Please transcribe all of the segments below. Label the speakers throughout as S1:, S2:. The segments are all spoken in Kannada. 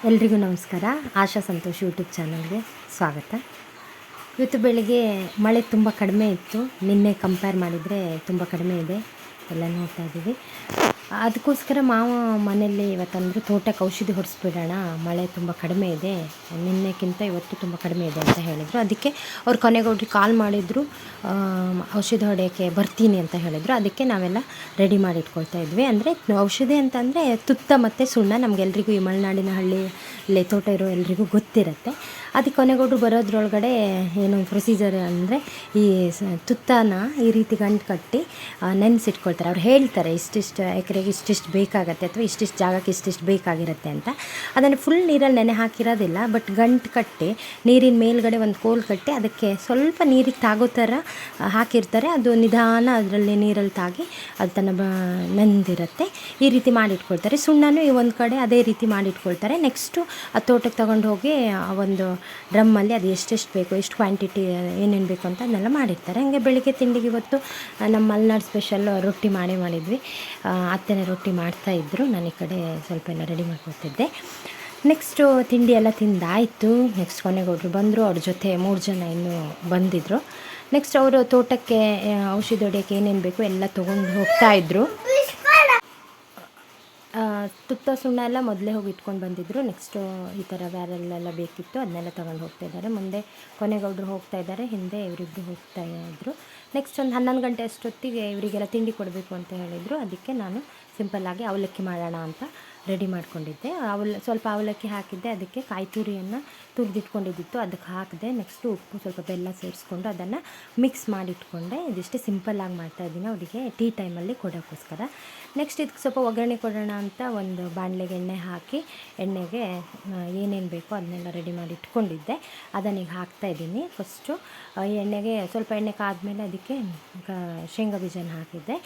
S1: ಎಲ್ರಿಗೂ ನಮಸ್ಕಾರ. ಆಶಾ ಸಂತೋಷ್ ಯೂಟ್ಯೂಬ್ ಚಾನಲ್ಗೆ ಸ್ವಾಗತ. ಇವತ್ತು ಬೆಳಿಗ್ಗೆ ಮಳೆ ತುಂಬ ಕಡಿಮೆ ಇತ್ತು. ನಿನ್ನೆ ಕಂಪೇರ್ ಮಾಡಿದರೆ ತುಂಬ ಕಡಿಮೆ ಇದೆ, ಎಲ್ಲ ನೋಡ್ತಾ ಇದ್ದೀವಿ. ಅದಕ್ಕೋಸ್ಕರ ಮಾವ ಮನೆಯಲ್ಲಿ ಇವತ್ತಂದರೆ ತೋಟಕ್ಕೆ ಔಷಧಿ ಹೊಡಿಸ್ಬಿಡೋಣ, ಮಳೆ ತುಂಬ ಕಡಿಮೆ ಇದೆ, ನಿನ್ನೆಕ್ಕಿಂತ ಇವತ್ತು ತುಂಬ ಕಡಿಮೆ ಇದೆ ಅಂತ ಹೇಳಿದರು. ಅದಕ್ಕೆ ಅವ್ರು ಕೊನೆಗೊಬ್ರಿಗೆ ಕಾಲ್ ಮಾಡಿದರು, ಔಷಧಿ ಹೊಡೆಯೋಕ್ಕೆ ಬರ್ತೀನಿ ಅಂತ ಹೇಳಿದರು. ಅದಕ್ಕೆ ನಾವೆಲ್ಲ ರೆಡಿ ಮಾಡಿ ಇಟ್ಕೊಳ್ತಾ ಇದ್ವಿ. ಅಂದರೆ ಔಷಧಿ ಅಂತಂದರೆ ತುತ್ತ ಮತ್ತು ಸುಣ್ಣ, ನಮಗೆಲ್ರಿಗೂ ಈ ಮಲೆನಾಡಿನ ಹಳ್ಳಿಯಲ್ಲೇ ತೋಟ ಇರೋ ಎಲ್ರಿಗೂ ಗೊತ್ತಿರುತ್ತೆ. ಅದಕ್ಕೆ ಕೊನೆಗೊಬ್ರು ಬರೋದ್ರೊಳಗಡೆ ಏನು ಪ್ರೊಸೀಜರ್ ಅಂದರೆ ಈ ತುತ್ತನ ಈ ರೀತಿ ಗಂಟು ಕಟ್ಟಿ ನೆನೆಸಿಟ್ಕೊಳ್ತಾರೆ. ಅವ್ರು ಹೇಳ್ತಾರೆ ಇಷ್ಟಿಷ್ಟು ಎಕರೆಗೆ ಇಷ್ಟಿಷ್ಟು ಬೇಕಾಗತ್ತೆ ಅಥವಾ ಇಷ್ಟಿಷ್ಟು ಜಾಗಕ್ಕೆ ಇಷ್ಟಿಷ್ಟು ಬೇಕಾಗಿರುತ್ತೆ ಅಂತ. ಅದನ್ನು ಫುಲ್ ನೀರಲ್ಲಿ ನೆನೆ ಹಾಕಿರೋದಿಲ್ಲ, ಬಟ್ ಗಂಟು ಕಟ್ಟಿ ನೀರಿನ ಮೇಲ್ಗಡೆ ಒಂದು ಕೋಲು ಕಟ್ಟಿ ಅದಕ್ಕೆ ಸ್ವಲ್ಪ ನೀರಿಗೆ ತಾಗೋ ಥರ ಹಾಕಿರ್ತಾರೆ. ಅದು ನಿಧಾನ ಅದರಲ್ಲಿ ನೀರಲ್ಲಿ ತಾಗಿ ಅದು ತನ್ನ ನೆಂದಿರುತ್ತೆ. ಈ ರೀತಿ ಮಾಡಿಟ್ಕೊಳ್ತಾರೆ. ಸುಣ್ಣನೂ ಈ ಒಂದು ಕಡೆ ಅದೇ ರೀತಿ ಮಾಡಿಟ್ಕೊಳ್ತಾರೆ. ನೆಕ್ಸ್ಟು ಆ ತೋಟಕ್ಕೆ ತೊಗೊಂಡು ಹೋಗಿ ಒಂದು ಡ್ರಮ್ಮಲ್ಲಿ ಅದು ಎಷ್ಟೆಷ್ಟು ಬೇಕು, ಎಷ್ಟು ಕ್ವಾಂಟಿಟಿ ಏನೇನು ಬೇಕು ಅಂತ ಅದನ್ನೆಲ್ಲ ಮಾಡಿರ್ತಾರೆ. ಹಾಗೆ ಬೆಳಿಗ್ಗೆ ತಿಂಡಿಗೆ ಇವತ್ತು ನಮ್ಮ ಮಲೆನಾಡು ಸ್ಪೆಷಲ್ ರೊಟ್ಟಿ ಮಾಡಿದ್ವಿ. ಅತ್ತೆನೇ ರೊಟ್ಟಿ ಮಾಡ್ತಾಯಿದ್ರು, ನಾನು ಈ ಕಡೆ ಸ್ವಲ್ಪ ಎಲ್ಲ ರೆಡಿ ಮಾಡ್ಕೊತಿದ್ದೆ. ನೆಕ್ಸ್ಟು ತಿಂಡಿ ಎಲ್ಲ ತಿಂದಾಯಿತು. ನೆಕ್ಸ್ಟ್ ಕೊನೆಗೊಬ್ರು ಬಂದರು, ಅವ್ರ ಜೊತೆ 3 ಜನ ಇನ್ನೂ ಬಂದಿದ್ದರು. ನೆಕ್ಸ್ಟ್ ಅವರು ತೋಟಕ್ಕೆ ಔಷಧಿ ಹೊಡೆಯೋಕ್ಕೆ ಏನೇನು ಬೇಕು ಎಲ್ಲ ತೊಗೊಂಡು ಹೋಗ್ತಾಯಿದ್ರು. ತುತ್ತ ಸುಣ್ಣ ಎಲ್ಲ ಮೊದಲೇ ಹೋಗಿ ಇಟ್ಕೊಂಡು ಬಂದಿದ್ದರು. ನೆಕ್ಸ್ಟು ಈ ಥರ ಬ್ಯಾರಲ್ಲೆಲ್ಲ ಬೇಕಿತ್ತು, ಅದನ್ನೆಲ್ಲ ತೊಗೊಂಡು ಹೋಗ್ತಾಯಿದ್ದಾರೆ. ಮುಂದೆ ಕೊನೆಗೊಬ್ರು ಹೋಗ್ತಾಯಿದ್ದಾರೆ, ಹಿಂದೆ ಇವರಿಬ್ಬರು ಹೋಗ್ತಾಯಿದ್ರು. ನೆಕ್ಸ್ಟ್ ಒಂದು 11 ಗಂಟೆ ಅಷ್ಟೊತ್ತಿಗೆ ಇವರಿಗೆಲ್ಲ ತಿಂಡಿ ಕೊಡಬೇಕು ಅಂತ ಹೇಳಿದರು. ಅದಕ್ಕೆ ನಾನು ಸಿಂಪಲ್ಲಾಗಿ ಅವಲಕ್ಕಿ ಮಾಡೋಣ ಅಂತ ರೆಡಿ ಮಾಡ್ಕೊಂಡಿದ್ದೆ. ಸ್ವಲ್ಪ ಅವಲಕ್ಕಿ ಹಾಕಿದ್ದೆ, ಅದಕ್ಕೆ ಕಾಯಿ ತುರಿಯನ್ನು ತುರಿದಿಟ್ಕೊಂಡಿದ್ದಿತ್ತು ಅದಕ್ಕೆ ಹಾಕಿದೆ. ನೆಕ್ಸ್ಟು ಉಪ್ಪು ಸ್ವಲ್ಪ ಬೆಲ್ಲ ಸೇರಿಸ್ಕೊಂಡು ಅದನ್ನು ಮಿಕ್ಸ್ ಮಾಡಿಟ್ಕೊಂಡೆ. ಇದಿಷ್ಟೇ ಸಿಂಪಲ್ಲಾಗಿ ಮಾಡ್ತಾಯಿದ್ದೀನಿ ಅವರಿಗೆ ಟೀ ಟೈಮಲ್ಲಿ ಕೊಡೋಕ್ಕೋಸ್ಕರ. ನೆಕ್ಸ್ಟ್ ಇದಕ್ಕೆ ಸ್ವಲ್ಪ ಒಗ್ಗರಣೆ ಕೊಡೋಣ ಅಂತ ಒಂದು ಬಾಣಲೆಗೆ ಎಣ್ಣೆ ಹಾಕಿ, ಎಣ್ಣೆಗೆ ಏನೇನು ಬೇಕೋ ಅದನ್ನೆಲ್ಲ ರೆಡಿ ಮಾಡಿ ಇಟ್ಕೊಂಡಿದ್ದೆ, ಅದನ್ನೀಗ ಹಾಕ್ತಾಯಿದ್ದೀನಿ. ಫಸ್ಟು ಎಣ್ಣೆಗೆ ಸ್ವಲ್ಪ ಎಣ್ಣೆ ಕಾದ್ಮೇಲೆ ಅದಕ್ಕೆ ಶೇಂಗಾ ಬೀಜನ ಹಾಕಿದ್ದೆ.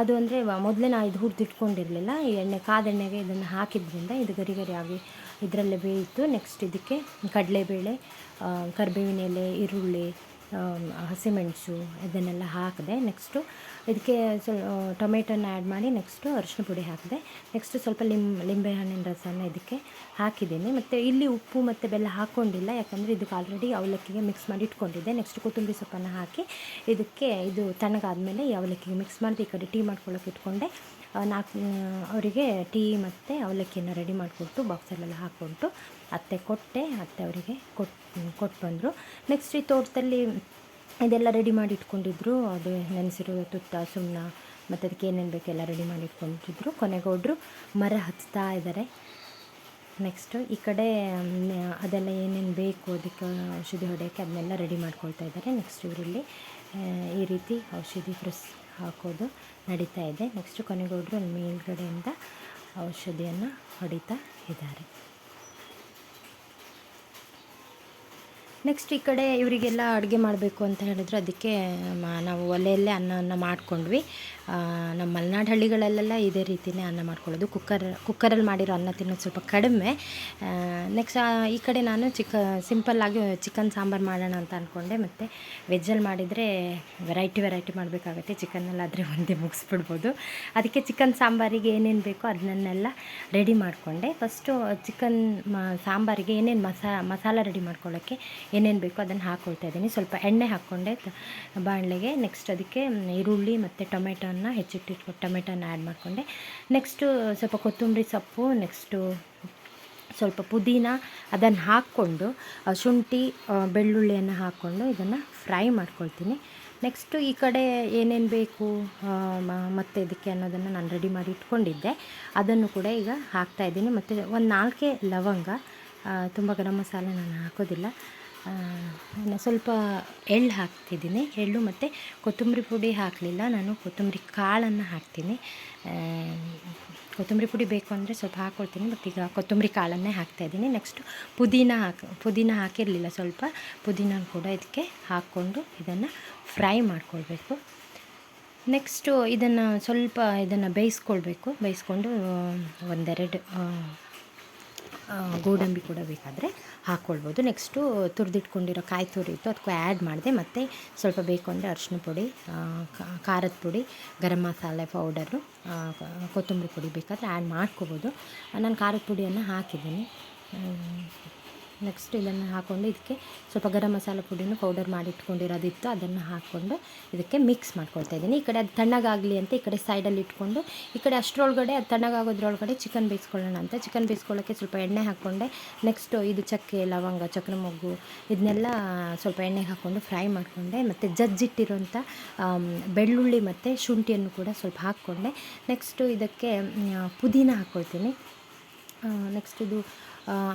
S1: ಅದು ಅಂದರೆ ಮೊದಲೇ ನಾನು ಇದು ಹುರಿದಿಟ್ಕೊಂಡಿರಲಿಲ್ಲ. ಈ ಕಾದೆಣ್ಣೆಗೆ ಇದನ್ನು ಹಾಕಿದ್ರಿಂದ ಇದು ಗರಿ ಗರಿ ಆಗಿ ಇದರಲ್ಲೇ ಬೇಯಿತು. ನೆಕ್ಸ್ಟ್ ಇದಕ್ಕೆ ಕಡಲೆಬೇಳೆ, ಕರಿಬೇವಿನ ಎಲೆ, ಈರುಳ್ಳಿ, ಹಸಿಮೆಣಸು ಇದನ್ನೆಲ್ಲ ಹಾಕಿದೆ. ನೆಕ್ಸ್ಟು ಇದಕ್ಕೆ ಟೊಮೆಟೊನ ಆ್ಯಡ್ ಮಾಡಿ ನೆಕ್ಸ್ಟು ಅರಿಶಿನ ಪುಡಿ ಹಾಕಿದೆ. ನೆಕ್ಸ್ಟು ಸ್ವಲ್ಪ ಲಿಂಬೆಹಣ್ಣಿನ ರಸನ ಇದಕ್ಕೆ ಹಾಕಿದ್ದೀನಿ. ಮತ್ತು ಇಲ್ಲಿ ಉಪ್ಪು ಮತ್ತು ಬೆಲ್ಲ ಹಾಕ್ಕೊಂಡಿಲ್ಲ, ಯಾಕಂದರೆ ಇದಕ್ಕೆ ಆಲ್ರೆಡಿ ಅವಲಕ್ಕಿಗೆ ಮಿಕ್ಸ್ ಮಾಡಿ ಇಟ್ಕೊಂಡಿದ್ದೆ. ನೆಕ್ಸ್ಟ್ ಕೊತ್ತಂಬರಿ ಸೊಪ್ಪನ್ನು ಹಾಕಿ ಇದಕ್ಕೆ ಇದು ತಣ್ಣಗಾದ್ಮೇಲೆ ಈ ಅವಲಕ್ಕಿಗೆ ಮಿಕ್ಸ್ ಮಾಡಿ ಈ ಕಡೆ ಟೀ ಮಾಡ್ಕೊಳ್ಳೋಕೆ ಇಟ್ಕೊಂಡೆ. ಅವರಿಗೆ ಟೀ ಮತ್ತು ಅವಲಕ್ಕಿಯನ್ನು ರೆಡಿ ಮಾಡಿಕೊಟ್ಟು ಬಾಕ್ಸಲ್ಲೆಲ್ಲ ಹಾಕ್ಕೊಟ್ಟು ಅತ್ತೆ ಕೊಟ್ಟೆ. ಅತ್ತೆ ಅವರಿಗೆ ಕೊಟ್ಟು ಬಂದರು. ನೆಕ್ಸ್ಟ್ ಈ ತೋಟದಲ್ಲಿ ಇದೆಲ್ಲ ರೆಡಿ ಮಾಡಿ ಇಟ್ಕೊಂಡಿದ್ರು, ಅದು ನೆನೆಸಿರೋ ತುತ್ತ ಸುಣ್ಣ ಮತ್ತು ಅದಕ್ಕೆ ಏನೇನು ಬೇಕೆಲ್ಲ ರೆಡಿ ಮಾಡಿ ಇಟ್ಕೊಂಡಿದ್ರು. ಕೊನೆಗೊಬ್ರು ಮರ ಹಚ್ತಾ ಇದ್ದಾರೆ. ನೆಕ್ಸ್ಟು ಈ ಕಡೆ ಅದೆಲ್ಲ ಏನೇನು ಬೇಕು ಅದಕ್ಕೆ ಔಷಧಿ ಹೊಡೆಯೋಕ್ಕೆ ಅದನ್ನೆಲ್ಲ ರೆಡಿ ಮಾಡ್ಕೊಳ್ತಾ ಇದ್ದಾರೆ. ನೆಕ್ಸ್ಟ್ ಇವರಲ್ಲಿ ಈ ರೀತಿ ಔಷಧಿ ಹಾಕೋದು ನಡೀತಾ ಇದೆ. ನೆಕ್ಸ್ಟು ಕೊನೆಗೊಬ್ರು ಅಲ್ಲಿ ಮೇಲ್ಗಡೆಯಿಂದ ಔಷಧಿಯನ್ನು ಹೊಡಿತಾ ಇದ್ದಾರೆ. ನೆಕ್ಸ್ಟ್ ಈ ಕಡೆ ಇವರಿಗೆಲ್ಲ ಅಡುಗೆ ಮಾಡಬೇಕು ಅಂತ ಹೇಳಿದ್ರು. ಅದಕ್ಕೆ ನಾವು ಒಲೆಯಲ್ಲೇ ಅನ್ನವನ್ನು ಮಾಡ್ಕೊಂಡ್ವಿ. ನಮ್ಮ ಮಲೆನಾಡು ಹಳ್ಳಿಗಳಲ್ಲೆಲ್ಲ ಇದೇ ರೀತಿಯೇ ಅನ್ನ ಮಾಡ್ಕೊಳ್ಳೋದು. ಕುಕ್ಕರಲ್ಲಿ ಮಾಡಿರೋ ಅನ್ನ ತಿನ್ನೋದು ಸ್ವಲ್ಪ ಕಡಿಮೆ. ನೆಕ್ಸ್ಟ್ ಈ ಕಡೆ ನಾನು ಸಿಂಪಲ್ಲಾಗಿ ಚಿಕನ್ ಸಾಂಬಾರು ಮಾಡೋಣ ಅಂತ ಅಂದ್ಕೊಂಡೆ. ಮತ್ತು ವೆಜ್ಜಲ್ಲಿ ಮಾಡಿದರೆ ವೆರೈಟಿ ಮಾಡಬೇಕಾಗತ್ತೆ. ಚಿಕನ್ನಲ್ಲಾದರೆ ಒಂದೇ ಮುಗಿಸ್ಬಿಡ್ಬೋದು. ಅದಕ್ಕೆ ಚಿಕನ್ ಸಾಂಬಾರಿಗೆ ಏನೇನು ಬೇಕೋ ಅದನ್ನೆಲ್ಲ ರೆಡಿ ಮಾಡಿಕೊಂಡೆ. ಫಸ್ಟು ಚಿಕನ್ ಸಾಂಬಾರಿಗೆ ಏನೇನು ಮಸಾಲ ರೆಡಿ ಮಾಡ್ಕೊಳ್ಳೋಕ್ಕೆ ಏನೇನು ಬೇಕೋ ಅದನ್ನು ಹಾಕ್ಕೊಳ್ತಾ ಇದ್ದೀನಿ. ಸ್ವಲ್ಪ ಎಣ್ಣೆ ಹಾಕ್ಕೊಂಡೆ ಬಾಣಲೆಗೆ. ನೆಕ್ಸ್ಟ್ ಅದಕ್ಕೆ ಈರುಳ್ಳಿ ಮತ್ತು ಟೊಮೆಟೊನ ಹೆಚ್ಚಿಟ್ಟಿಟ್ಕೊಂಡು ಟೊಮೆಟೊನ ಆ್ಯಡ್ ಮಾಡಿಕೊಂಡೆ. ನೆಕ್ಸ್ಟು ಸ್ವಲ್ಪ ಕೊತ್ತಂಬರಿ ಸೊಪ್ಪು, ನೆಕ್ಸ್ಟು ಸ್ವಲ್ಪ ಪುದೀನ ಅದನ್ನು ಹಾಕ್ಕೊಂಡು ಶುಂಠಿ ಬೆಳ್ಳುಳ್ಳಿಯನ್ನು ಹಾಕ್ಕೊಂಡು ಇದನ್ನು ಫ್ರೈ ಮಾಡ್ಕೊಳ್ತೀನಿ. ನೆಕ್ಸ್ಟು ಈ ಕಡೆ ಏನೇನು ಬೇಕು ಮತ್ತು ಇದಕ್ಕೆ ಅನ್ನೋದನ್ನು ನಾನು ರೆಡಿ ಮಾಡಿ ಇಟ್ಕೊಂಡಿದ್ದೆ, ಅದನ್ನು ಕೂಡ ಈಗ ಹಾಕ್ತಾಯಿದ್ದೀನಿ. ಮತ್ತು ಒಂದು 4 ಲವಂಗ, ತುಂಬ ಗರಂ ಮಸಾಲೆ ನಾನು ಹಾಕೋದಿಲ್ಲ, ಸ್ವಲ್ಪ ಎಳ್ಳು ಹಾಕ್ತಿದ್ದೀನಿ. ಎಳ್ಳು ಮತ್ತು ಕೊತ್ತಂಬರಿ ಪುಡಿ ಹಾಕಲಿಲ್ಲ, ನಾನು ಕೊತ್ತಂಬರಿ ಕಾಳನ್ನು ಹಾಕ್ತೀನಿ. ಕೊತ್ತಂಬರಿ ಪುಡಿ ಬೇಕು ಅಂದರೆ ಸ್ವಲ್ಪ ಹಾಕ್ಕೊಳ್ತೀನಿ, ಬಟ್ ಈಗ ಕೊತ್ತಂಬರಿ ಕಾಳನ್ನೇ ಹಾಕ್ತಾಯಿದ್ದೀನಿ. ನೆಕ್ಸ್ಟು ಪುದೀನ ಹಾಕಿರಲಿಲ್ಲ, ಸ್ವಲ್ಪ ಪುದೀನ ಕೂಡ ಇದಕ್ಕೆ ಹಾಕ್ಕೊಂಡು ಇದನ್ನು ಫ್ರೈ ಮಾಡ್ಕೊಳ್ಬೇಕು. ನೆಕ್ಸ್ಟು ಇದನ್ನು ಸ್ವಲ್ಪ ಬೇಯಿಸ್ಕೊಂಡು ಒಂದೆರಡು ಗೋಡಂಬಿ ಕೂಡ ಬೇಕಾದರೆ ಹಾಕ್ಕೊಳ್ಬೋದು. ನೆಕ್ಸ್ಟು ತುರಿದಿಟ್ಕೊಂಡಿರೋ ಕಾಯಿ ತುರಿ ಇತ್ತು, ಅದಕ್ಕೂ ಆ್ಯಡ್ ಮಾಡಿದೆ. ಮತ್ತು ಸ್ವಲ್ಪ ಬೇಕು ಅಂದರೆ ಅರಿಶಿನ ಪುಡಿ, ಖಾರದ ಪುಡಿ, ಗರಂ ಮಸಾಲೆ ಪೌಡರು, ಕೊತ್ತಂಬರಿ ಪುಡಿ ಬೇಕಾದರೆ ಆ್ಯಡ್ ಮಾಡ್ಕೋಬೋದು. ನಾನು ಖಾರದ ಪುಡಿಯನ್ನು ಹಾಕಿದ್ದೀನಿ. ನೆಕ್ಸ್ಟ್ ಇದನ್ನು ಹಾಕ್ಕೊಂಡು ಇದಕ್ಕೆ ಸ್ವಲ್ಪ ಗರಂ ಮಸಾಲೆ ಪುಡಿನೂ ಪೌಡರ್ ಮಾಡಿ ಇಟ್ಕೊಂಡಿರೋದಿತ್ತು, ಅದನ್ನು ಹಾಕ್ಕೊಂಡು ಇದಕ್ಕೆ ಮಿಕ್ಸ್ ಮಾಡ್ಕೊಳ್ತಾ ಇದ್ದೀನಿ. ಈ ಕಡೆ ಅದು ತಣ್ಣಗಾಗಲಿ ಅಂತ ಈ ಕಡೆ ಸೈಡಲ್ಲಿ ಇಟ್ಕೊಂಡು, ಈ ಕಡೆ ಅಷ್ಟರೊಳಗಡೆ ಅದು ತಣ್ಣಗಾಗೋದ್ರೊಳಗಡೆ ಚಿಕನ್ ಬೇಯಿಸ್ಕೊಳ್ಳೋಣ ಅಂತ ಚಿಕನ್ ಬೇಯಿಸ್ಕೊಳ್ಳೋಕ್ಕೆ ಸ್ವಲ್ಪ ಎಣ್ಣೆ ಹಾಕ್ಕೊಂಡೆ. ನೆಕ್ಸ್ಟು ಇದು ಚಕ್ಕೆ, ಲವಂಗ, ಚಕ್ರ ಮೊಗ್ಗು ಇದನ್ನೆಲ್ಲ ಸ್ವಲ್ಪ ಎಣ್ಣೆಗೆ ಹಾಕ್ಕೊಂಡು ಫ್ರೈ ಮಾಡಿಕೊಂಡೆ. ಮತ್ತು ಜಜ್ಜಿಟ್ಟಿರೋಂಥ ಬೆಳ್ಳುಳ್ಳಿ ಮತ್ತು ಶುಂಠಿಯನ್ನು ಕೂಡ ಸ್ವಲ್ಪ ಹಾಕ್ಕೊಂಡೆ. ನೆಕ್ಸ್ಟು ಇದಕ್ಕೆ ಪುದೀನ ಹಾಕ್ಕೊಳ್ತೀನಿ. ನೆಕ್ಸ್ಟ್ ಇದು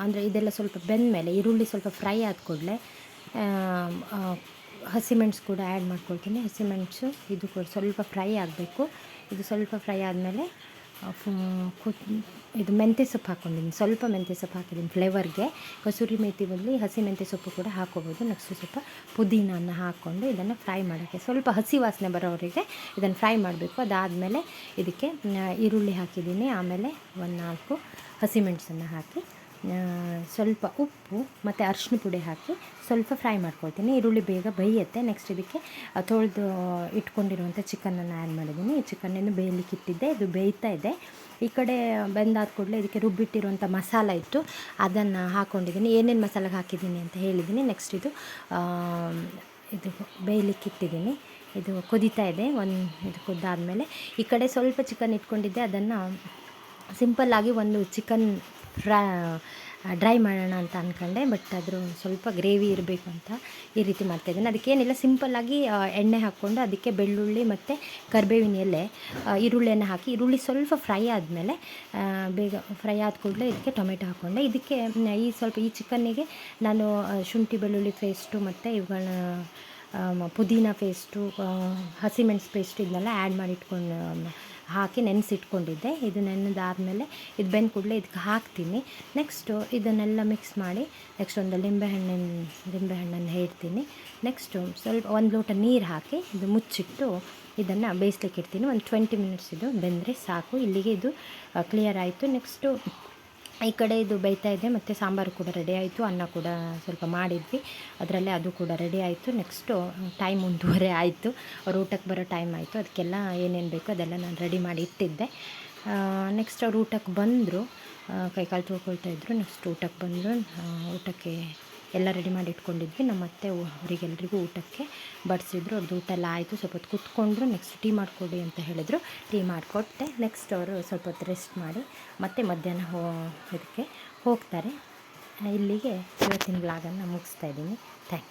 S1: ಅಂದರೆ ಇದೆಲ್ಲ ಸ್ವಲ್ಪ ಬೆಂದಮೇಲೆ ಈರುಳ್ಳಿ ಸ್ವಲ್ಪ ಫ್ರೈ ಆದ ಕೂಡಲೇ ಹಸಿಮೆಣಸು ಕೂಡ ಆ್ಯಡ್ ಮಾಡ್ಕೊಳ್ತೀನಿ. ಹಸಿಮೆಣಸು ಇದು ಕೂಡ ಸ್ವಲ್ಪ ಫ್ರೈ ಆಗಬೇಕು. ಇದು ಸ್ವಲ್ಪ ಫ್ರೈ ಆದಮೇಲೆ ಇದು ಮೆಂತ್ಯ ಸೊಪ್ಪು ಹಾಕ್ಕೊಂಡಿದ್ದೀನಿ, ಸ್ವಲ್ಪ ಮೆಂತ್ಯ ಸೊಪ್ಪು ಹಾಕಿದ್ದೀನಿ ಫ್ಲೇವರ್ಗೆ. ಕಸೂರಿ ಮೇಥಿ ಬದಲು ಹಸಿ ಮೆಂತ್ಯ ಸೊಪ್ಪು ಕೂಡ ಹಾಕ್ಕೋಬೋದು. ನೆಕ್ಸ್ಟ್ ಸ್ವಲ್ಪ ಪುದೀನನ ಹಾಕ್ಕೊಂಡು ಇದನ್ನು ಫ್ರೈ ಮಾಡೋಕ್ಕೆ ಸ್ವಲ್ಪ ಹಸಿ ವಾಸನೆ ಬರೋವರೆಗೆ ಇದನ್ನು ಫ್ರೈ ಮಾಡಬೇಕು. ಅದಾದಮೇಲೆ ಇದಕ್ಕೆ ಈರುಳ್ಳಿ ಹಾಕಿದ್ದೀನಿ, ಆಮೇಲೆ ಒಂದು 4 ಹಸಿಮೆಣಸನ್ನು ಹಾಕಿ ಸ್ವಲ್ಪ ಉಪ್ಪು ಮತ್ತು ಅರಿಶಿನ ಪುಡಿ ಹಾಕಿ ಸ್ವಲ್ಪ ಫ್ರೈ ಮಾಡ್ಕೊಳ್ತೀನಿ. ಈರುಳ್ಳಿ ಬೇಗ ಬೇಯುತ್ತೆ. ನೆಕ್ಸ್ಟ್ ಇದಕ್ಕೆ ತೊಳೆದು ಇಟ್ಕೊಂಡಿರುವಂಥ ಚಿಕನನ್ನು ಆ್ಯಡ್ ಮಾಡಿದ್ದೀನಿ. ಈ ಚಿಕನನ್ನು ಬೇಯಲಿಕ್ಕೆ ಇಟ್ಟಿದ್ದೆ, ಇದು ಬೇಯ್ತಾ ಇದೆ. ಈ ಕಡೆ ಬೆಂದಾದ ಕೂಡಲೇ ಇದಕ್ಕೆ ರುಬ್ಬಿಟ್ಟಿರುವಂಥ ಮಸಾಲ ಇತ್ತು, ಅದನ್ನು ಹಾಕ್ಕೊಂಡಿದ್ದೀನಿ. ಏನೇನು ಮಸಾಲೆಗೆ ಹಾಕಿದ್ದೀನಿ ಅಂತ ಹೇಳಿದ್ದೀನಿ. ನೆಕ್ಸ್ಟ್ ಇದು ಬೇಯಲಿಕ್ಕೆ ಇಟ್ಟಿದ್ದೀನಿ. ಇದು ಕುದೀತಾ ಇದೆ. ಇದು ಕುದ್ದಾದಮೇಲೆ ಈ ಕಡೆ ಸ್ವಲ್ಪ ಚಿಕನ್ ಇಟ್ಕೊಂಡಿದ್ದೆ, ಅದನ್ನು ಸಿಂಪಲ್ಲಾಗಿ ಒಂದು ಚಿಕನ್ ಡ್ರೈ ಮಾಡೋಣ ಅಂತ ಅಂದ್ಕೊಂಡೆ. ಬಟ್ ಅದ್ರ ಸ್ವಲ್ಪ ಗ್ರೇವಿ ಇರಬೇಕು ಅಂತ ಈ ರೀತಿ ಮಾಡ್ತಾಯಿದ್ದೀನಿ. ಅದಕ್ಕೇನಿಲ್ಲ, ಸಿಂಪಲ್ಲಾಗಿ ಎಣ್ಣೆ ಹಾಕ್ಕೊಂಡು ಅದಕ್ಕೆ ಬೆಳ್ಳುಳ್ಳಿ ಮತ್ತು ಕರಿಬೇವಿನ ಎಲೆ, ಈರುಳ್ಳಿಯನ್ನು ಹಾಕಿ ಈರುಳ್ಳಿ ಸ್ವಲ್ಪ ಫ್ರೈ ಆದಮೇಲೆ ಬೇಗ ಫ್ರೈ ಆದ ಕೂಡಲೇ ಇದಕ್ಕೆ ಟೊಮೆಟೊ ಹಾಕ್ಕೊಂಡೆ. ಇದಕ್ಕೆ ಈ ಚಿಕನ್ನಿಗೆ ನಾನು ಶುಂಠಿ ಬೆಳ್ಳುಳ್ಳಿ ಪೇಸ್ಟು ಮತ್ತು ಇವುಗಳನ್ನ ಪುದೀನ ಪೇಸ್ಟು, ಹಸಿಮೆಣಸು ಪೇಸ್ಟ್ ಇದನ್ನೆಲ್ಲ ಆ್ಯಡ್ ಮಾಡಿ ಹಾಕಿ ನೆನೆಸಿಟ್ಕೊಂಡಿದ್ದೆ. ಇದು ನೆನೆದಾದಮೇಲೆ ಇದು ಬೆಂದ ಕೂಡಲೇ ಇದಕ್ಕೆ ಹಾಕ್ತೀನಿ. ನೆಕ್ಸ್ಟು ಇದನ್ನೆಲ್ಲ ಮಿಕ್ಸ್ ಮಾಡಿ ನೆಕ್ಸ್ಟ್ ಒಂದು ಲಿಂಬೆಹಣ್ಣನ್ನು ಹೇಳ್ತೀನಿ. ನೆಕ್ಸ್ಟು ಸ್ವಲ್ಪ 1 ಲೋಟ ನೀರು ಹಾಕಿ ಇದು ಮುಚ್ಚಿಟ್ಟು ಇದನ್ನು ಬೇಯಿಸ್ಲಿಕ್ಕೆ ಇಡ್ತೀನಿ. ಒಂದು 20 ಮಿನಿಟ್ಸ್ ಇದು ಬೆಂದರೆ ಸಾಕು. ಇಲ್ಲಿಗೆ ಇದು ಕ್ಲಿಯರ್ ಆಯಿತು. ನೆಕ್ಸ್ಟು ಈ ಕಡೆ ಇದು ಬೇಯ್ತಾ ಇದೆ ಮತ್ತು ಸಾಂಬಾರು ಕೂಡ ರೆಡಿ ಆಯಿತು. ಅನ್ನ ಕೂಡ ಸ್ವಲ್ಪ ಮಾಡಿದ್ವಿ ಅದರಲ್ಲೇ, ಅದು ಕೂಡ ರೆಡಿ ಆಯಿತು. ನೆಕ್ಸ್ಟು ಟೈಮ್ 1:30 ಆಯಿತು, ಅವ್ರು ಊಟಕ್ಕೆ ಬರೋ ಟೈಮ್ ಆಯಿತು. ಅದಕ್ಕೆಲ್ಲ ಏನೇನು ಬೇಕೋ ಅದೆಲ್ಲ ನಾನು ರೆಡಿ ಮಾಡಿ ಇಟ್ಟಿದ್ದೆ. ನೆಕ್ಸ್ಟ್ ಅವ್ರು ಊಟಕ್ಕೆ ಬಂದರು, ಕೈಕಾಲು ತೊಳ್ಕೊಳ್ತಾಯಿದ್ರು. ನೆಕ್ಸ್ಟ್ ಊಟಕ್ಕೆ ಬಂದರು. ಊಟಕ್ಕೆ ಎಲ್ಲ ರೆಡಿ ಮಾಡಿ ಇಟ್ಕೊಂಡಿದ್ವಿ. ನಮ್ಮ ಅತ್ತೆ ಅವರಿಗೆಲ್ರಿಗೂ ಊಟಕ್ಕೆ ಬಡಿಸಿದ್ರು. ಅವ್ರದ್ದು ಊಟ ಎಲ್ಲ ಆಯಿತು. ಸ್ವಲ್ಪ ಹೊತ್ತು ಕೂತ್ಕೊಂಡ್ರು. ನೆಕ್ಸ್ಟ್ ಟೀ ಮಾಡಿಕೊಡಿ ಅಂತ ಹೇಳಿದರು, ಟೀ ಮಾಡಿಕೊಟ್ಟೆ. ನೆಕ್ಸ್ಟ್ ಅವರು ಸ್ವಲ್ಪ ಹೊತ್ತು ರೆಸ್ಟ್ ಮಾಡಿ ಮತ್ತೆ ಮಧ್ಯಾಹ್ನ ಇದಕ್ಕೆ ಹೋಗ್ತಾರೆ. ಇಲ್ಲಿಗೆ ಇವತ್ತಿನ ವ್ಲಾಗನ್ನು ಮುಗಿಸ್ತಾ ಇದ್ದೀನಿ. ಥ್ಯಾಂಕ್ಸ್.